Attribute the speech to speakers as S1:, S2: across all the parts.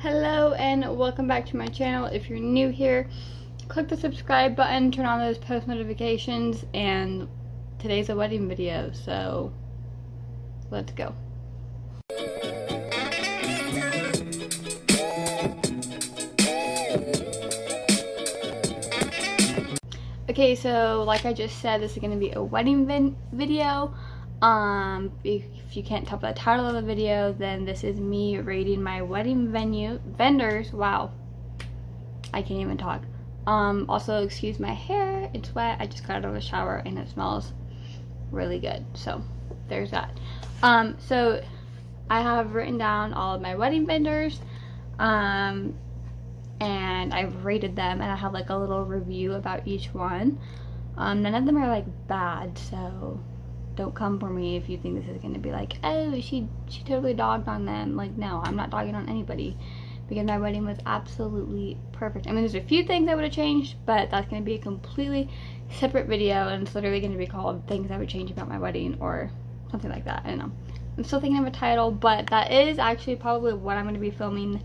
S1: Hello and welcome back to my channel. If you're new here, click the subscribe button, turn on those post notifications, and today's a wedding video, so let's go. Okay, so like I just said, this is going to be a wedding video. If you can't tell by the title of the video, then this is me rating my wedding vendors. Wow, I can't even talk. Also, excuse my hair, it's wet. I just got out of the shower and it smells really good, so there's that. So I have written down all of my wedding vendors, and I've rated them, and I have like a little review about each one. None of them are like bad, so don't come for me if you think this is going to be like, oh, she totally dogged on them. Like, no, I'm not dogging on anybody, because my wedding was absolutely perfect. I mean, there's a few things I would have changed, but that's going to be a completely separate video, and it's literally going to be called things I would change about my wedding or something like that. I don't know, I'm still thinking of a title, but that is actually probably what I'm going to be filming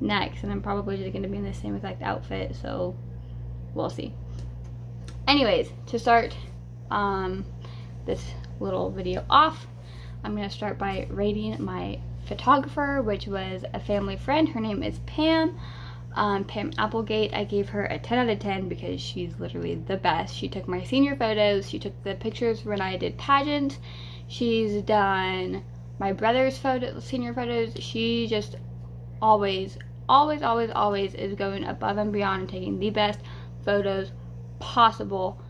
S1: next, and I'm probably just going to be in the same exact outfit, so we'll see. Anyways, to start this little video off, I'm going to start by rating my photographer, which was a family friend. Her name is Pam. Pam Applegate. I gave her a 10 out of 10 because she's literally the best. She took my senior photos, she took the pictures when I did pageants, she's done my brother's senior photos. She just always is going above and beyond and taking the best photos possible.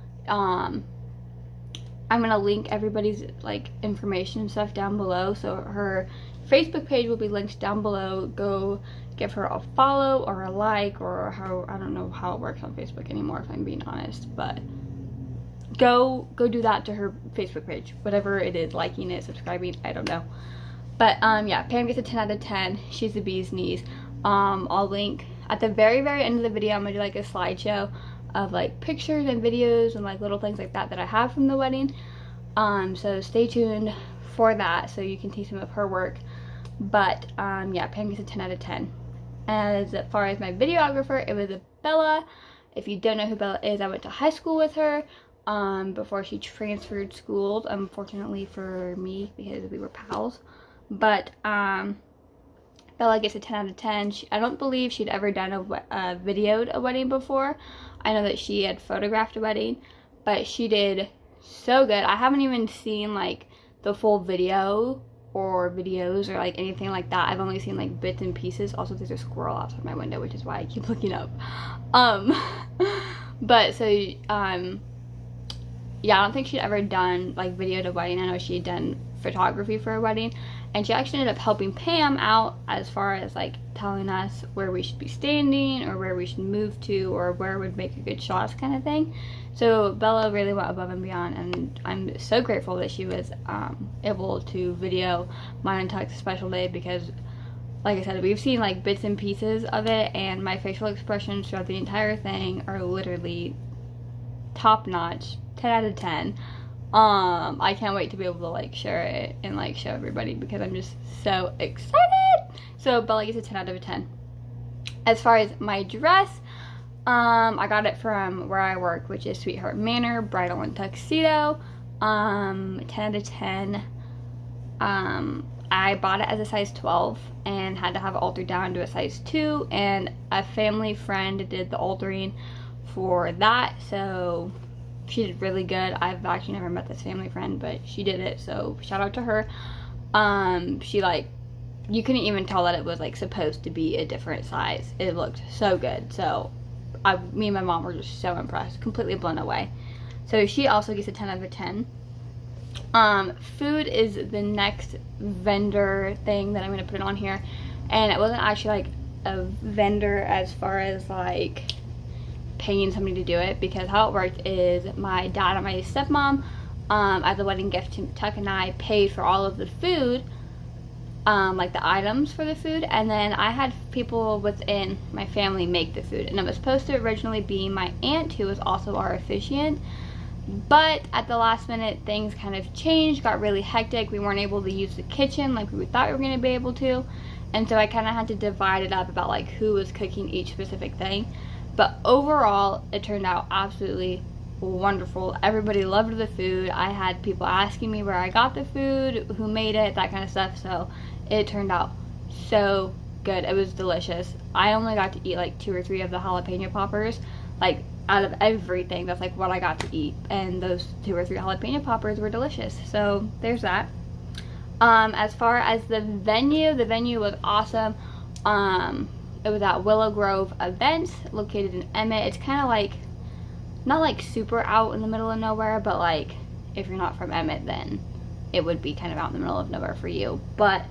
S1: I'm gonna link everybody's like information and stuff down below, so her Facebook page will be linked down below. Go give her a follow or a like, or how, I don't know how it works on Facebook anymore, if I'm being honest, but go do that to her Facebook page, whatever it is, liking it, subscribing, I don't know. But yeah, Pam gets a 10 out of 10. She's the bee's knees. I'll link at the very end of the video. I'm gonna do like a slideshow of like pictures and videos and like little things like that I have from the wedding. So stay tuned for that so you can see some of her work. But yeah, Pam gets a 10 out of 10. As far as my videographer, it was a Bella. If you don't know who Bella is, I went to high school with her before she transferred schools, unfortunately for me, because we were pals. But Bella gets a 10 out of 10. I don't believe she'd ever done videoed a wedding before. I know that she had photographed a wedding, but she did so good. I haven't even seen like the full video or videos or like anything like that. I've only seen like bits and pieces. Also, there's a squirrel outside my window, which is why I keep looking up. But so yeah, I don't think she'd ever done like videoed a wedding. I know she had done photography for a wedding, and she actually ended up helping Pam out as far as like telling us where we should be standing or where we should move to or where would make a good shots, kind of thing. So Bella really went above and beyond, and I'm so grateful that she was able to video mine and Tuck's special day, because like I said, we've seen like bits and pieces of it, and my facial expressions throughout the entire thing are literally top notch, 10 out of 10. I can't wait to be able to like share it and like show everybody, because I'm just so excited. So Bella gets a 10 out of 10. As far as my dress, I got it from where I work, which is Sweetheart Manor Bridal and Tuxedo. 10 out of 10. I bought it as a size 12 and had to have it altered down to a size 2, and a family friend did the altering for that, so she did really good. I've actually never met this family friend, but she did it, so shout out to her. She like, you couldn't even tell that it was like supposed to be a different size. It looked so good. So me and my mom were just so impressed, completely blown away. So she also gets a 10 out of 10. Food is the next vendor thing that I'm gonna put it on here, and it wasn't actually like a vendor as far as like paying somebody to do it, because how it worked is my dad and my stepmom, as a wedding gift to Tuck and I, paid for all of the food, like the items for the food, and then I had people within my family make the food, and it was supposed to originally be my aunt, who was also our officiant, but at the last minute things kind of changed, got really hectic. We weren't able to use the kitchen like we thought we were going to be able to, And so I kind of had to divide it up about like who was cooking each specific thing. But overall, it turned out absolutely wonderful. Everybody loved the food. I had people asking me where I got the food, who made it, that kind of stuff. So it turned out so good. It was delicious. I only got to eat like 2 or 3 of the jalapeno poppers. Like out of everything, that's like what I got to eat. And those 2 or 3 jalapeno poppers were delicious. So there's that. As far as the venue was awesome. It was at Willow Grove Events, located in Emmett. It's kind of like, not like super out in the middle of nowhere, but like if you're not from Emmett, then it would be kind of out in the middle of nowhere for you. But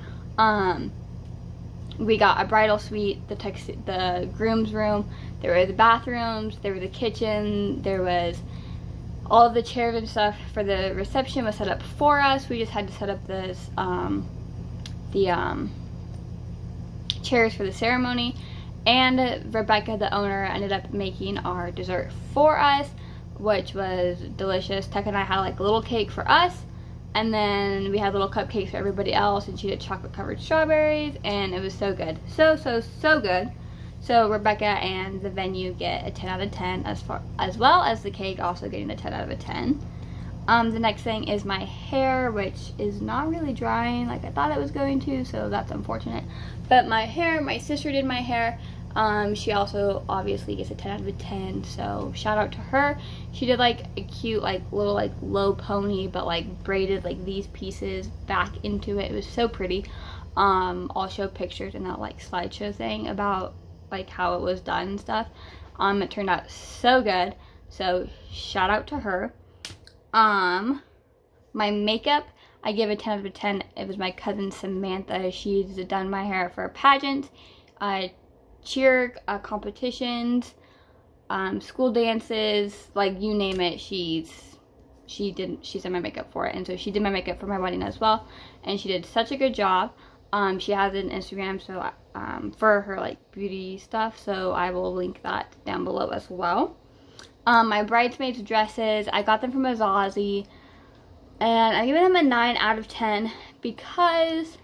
S1: we got a bridal suite, the groom's room, there were the bathrooms, there was the kitchen, there was all of the chairs and stuff for the reception was set up for us. We just had to set up this chairs for the ceremony. And Rebecca, the owner, ended up making our dessert for us, which was delicious. Tech and I had like a little cake for us, and then we had little cupcakes for everybody else, and she did chocolate covered strawberries, and it was so good. So good. So Rebecca and the venue get a 10 out of 10, as well as the cake also getting a 10 out of a 10. The next thing is my hair, which is not really drying like I thought it was going to, so that's unfortunate. But my hair, my sister did my hair. She also obviously gets a 10 out of a 10, so shout out to her. She did like a cute like little like low pony, but like braided like these pieces back into it. It was so pretty. I'll show pictures in that like slideshow thing about like how it was done and stuff. It turned out so good, so shout out to her. My makeup, I give a 10 out of 10. It was my cousin Samantha. She's done my hair for pageants, cheer competitions, school dances, like you name it. She's done my makeup for it, and so she did my makeup for my wedding as well, and she did such a good job. She has an Instagram, so for her like beauty stuff, so I will link that down below as well. My bridesmaids dresses, I got them from Azazi, and I'm giving them a 9 out of 10 because,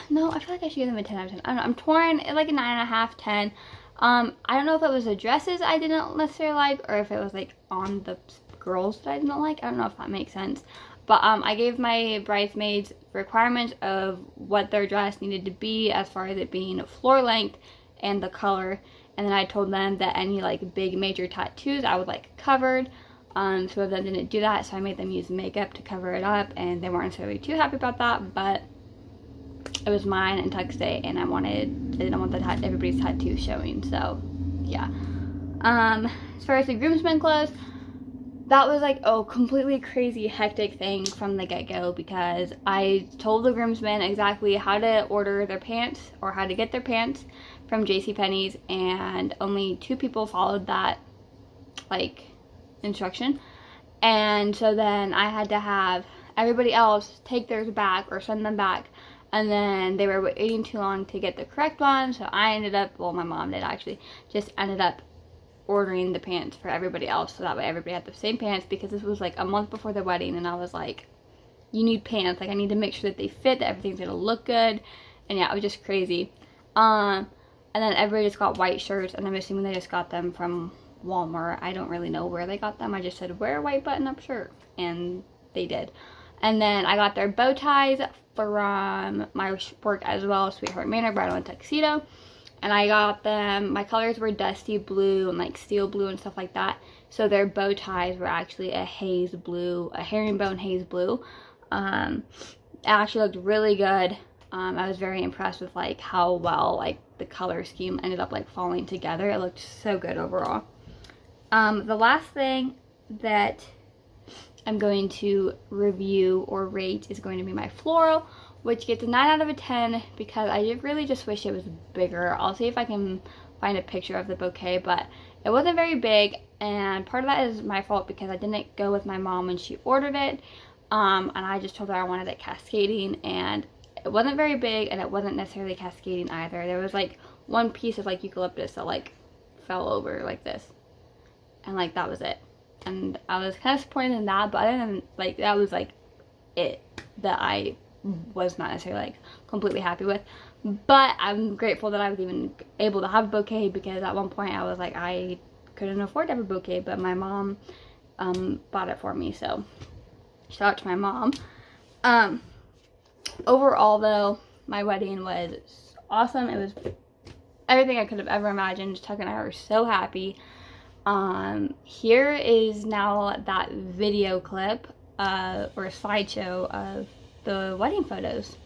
S1: no, I feel like I should give them a 10 out of 10. I don't know, I'm torn, like a 9.5, 10. I don't know if it was the dresses I didn't necessarily like, or if it was like on the girls that I didn't like. I don't know if that makes sense. But I gave my bridesmaids requirements of what their dress needed to be as far as it being floor length and the color. And then I told them that any like big major tattoos I would like covered. Some of them didn't do that, so I made them use makeup to cover it up, and they weren't necessarily too happy about that, but it was mine and Tuck's day, and I didn't want everybody's tattoo showing, so yeah. As far as the groomsmen clothes, that was like a completely crazy hectic thing from the get-go, because I told the groomsmen exactly how to order their pants or how to get their pants from JCPenney's, and only 2 people followed that like instruction. And so then I had to have everybody else take theirs back or send them back, and then they were waiting too long to get the correct one, so I ended up, well, my mom did actually, just ended up ordering the pants for everybody else, so that way everybody had the same pants, because this was like a month before the wedding, and I was like, you need pants, like I need to make sure that they fit, that everything's gonna look good. And yeah, it was just crazy. And then everybody just got white shirts, and I'm assuming they just got them from Walmart. I don't really know where they got them. I just said, wear a white button-up shirt, and they did. And then I got their bow ties from my work as well, Sweetheart Manor, Bridal and Tuxedo. And I got them, my colors were dusty blue and like steel blue and stuff like that. So their bow ties were actually a haze blue, a herringbone haze blue. It actually looked really good. I was very impressed with like how well like the color scheme ended up like falling together. It looked so good overall. The last thing that I'm going to review or rate is going to be my floral, which gets a 9 out of a 10 because I really just wish it was bigger. I'll see if I can find a picture of the bouquet, but it wasn't very big, and part of that is my fault because I didn't go with my mom when she ordered it, and I just told her I wanted it cascading, and it wasn't very big, and it wasn't necessarily cascading either. There was like one piece of like eucalyptus that like fell over like this, and like that was it. And I was kind of disappointed in that, but other than like that was like it that I was not necessarily like completely happy with. But I'm grateful that I was even able to have a bouquet, because at one point I was like, I couldn't afford to have a bouquet, but my mom bought it for me, so shout out to my mom. Overall though, my wedding was awesome. It was everything I could have ever imagined. Tuck and I were so happy. Here is now that video clip or slideshow of the wedding photos.